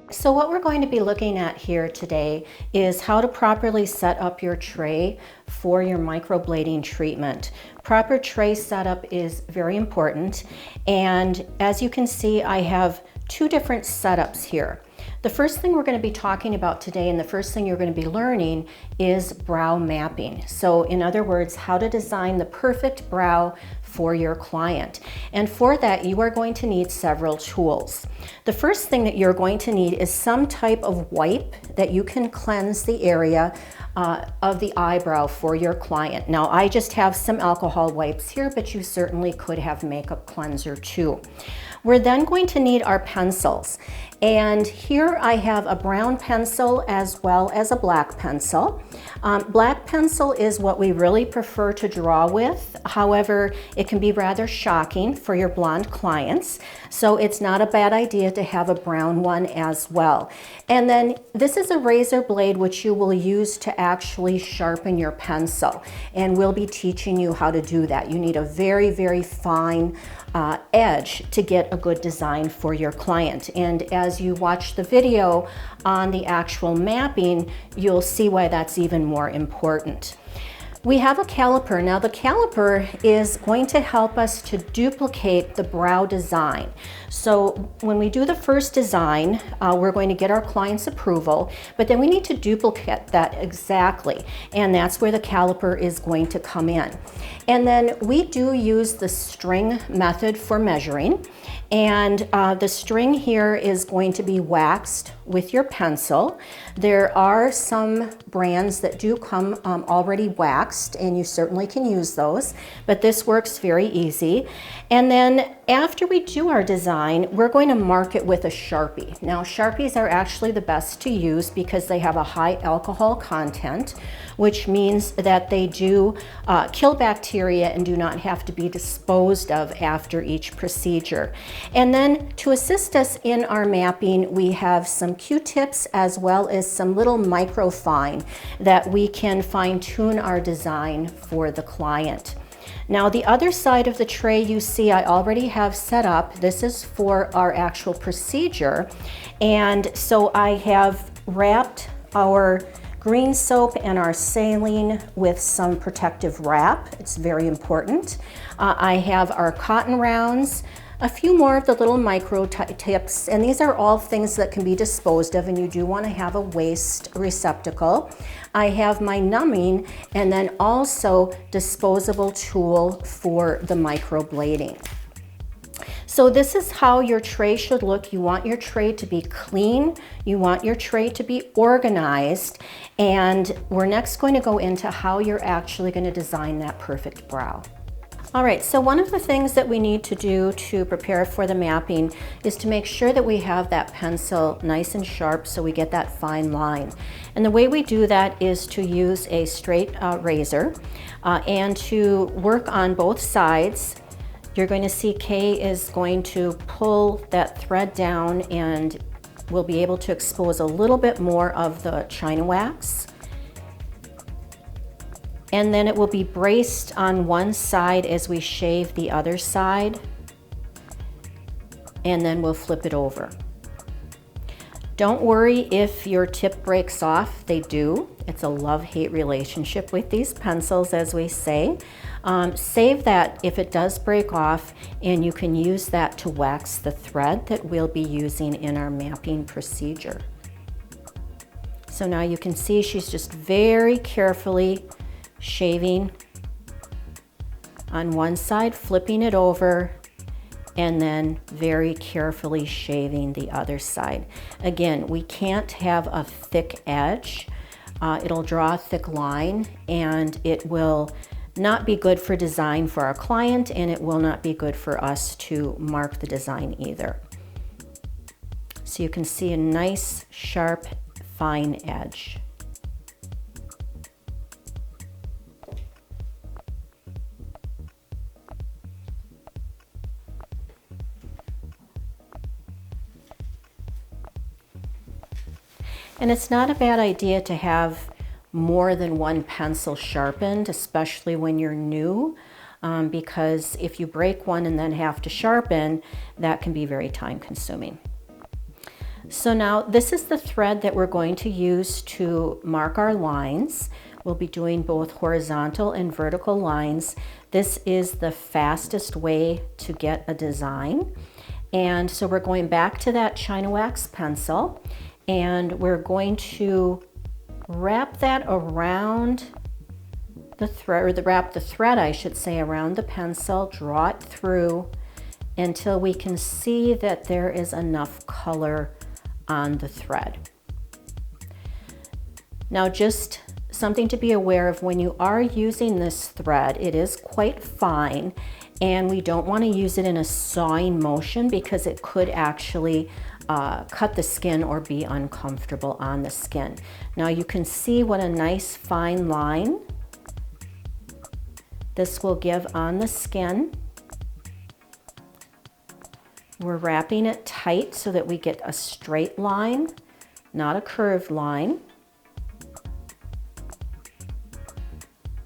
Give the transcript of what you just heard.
So what we're going to be looking at here today is how to properly set up your tray for your microblading treatment. Proper tray setup is very important, and as you can see, I have two different setups here. The first thing we're going to be talking about today, and the first thing you're going to be learning, is brow mapping. So in other words, how to design the perfect brow for your client. And for that, you are going to need several tools. The first thing that you're going to need is some type of wipe that you can cleanse the area of the eyebrow for your client. Now, I just have some alcohol wipes here, but you certainly could have makeup cleanser too. We're then going to need our pencils. And here I have a brown pencil as well as a black pencil. Black pencil is what we really prefer to draw with. However, it can be rather shocking for your blonde clients. So it's not a bad idea to have a brown one as well. And then this is a razor blade which you will use to actually sharpen your pencil. And we'll be teaching you how to do that. You need a very, very fine edge to get a good design for your client. And as you watch the video on the actual mapping, you'll see why that's even more important. We have a caliper. Now the caliper is going to help us to duplicate the brow design. So when we do the first design, we're going to get our client's approval, but then we need to duplicate that exactly. And that's where the caliper is going to come in. And then we do use the string method for measuring. And the string here is going to be waxed with your pencil. There are some brands that do come already waxed, and you certainly can use those, but this works very easy. And then after we do our design, we're going to mark it with a Sharpie. Now, Sharpies are actually the best to use because they have a high alcohol content, which means that they do kill bacteria and do not have to be disposed of after each procedure. And then to assist us in our mapping, we have some Q-tips as well as some little microfine that we can fine-tune our design for the client. Now the other side of the tray you see I already have set up. This is for our actual procedure. And so I have wrapped our green soap and our saline with some protective wrap. It's very important. I have our cotton rounds, a few more of the little micro tips, and these are all things that can be disposed of, and you do want to have a waste receptacle. I have my numbing and then also disposable tool for the microblading. So this is how your tray should look. You want your tray to be clean. You want your tray to be organized. And we're next going to go into how you're actually going to design that perfect brow. All right, so one of the things that we need to do to prepare for the mapping is to make sure that we have that pencil nice and sharp so we get that fine line. And the way we do that is to use a straight razor and to work on both sides. You're going to see Kay is going to pull that thread down, and we'll be able to expose a little bit more of the China wax. And then it will be braced on one side as we shave the other side, and then we'll flip it over. Don't worry if your tip breaks off. They do. It's a love-hate relationship with these pencils, as we say. Save that if it does break off, and you can use that to wax the thread that we'll be using in our mapping procedure. So now you can see she's just very carefully shaving on one side, flipping it over, and then very carefully shaving the other side. Again, we can't have a thick edge. It'll draw a thick line, and it will not be good for design for our client, and it will not be good for us to mark the design either. So you can see a nice, sharp, fine edge. And it's not a bad idea to have more than one pencil sharpened, especially when you're new, because if you break one and then have to sharpen, that can be very time consuming. So now this is the thread that we're going to use to mark our lines. We'll be doing both horizontal and vertical lines. This is the fastest way to get a design. And so we're going back to that China wax pencil, and we're going to wrap that around the thread, or wrap the thread, I should say, around the pencil, draw it through until we can see that there is enough color on the thread. Now, just something to be aware of: when you are using this thread, it is quite fine, and we don't want to use it in a sawing motion because it could actually cut the skin or be uncomfortable on the skin. Now you can see what a nice fine line this will give on the skin. We're wrapping it tight so that we get a straight line, not a curved line.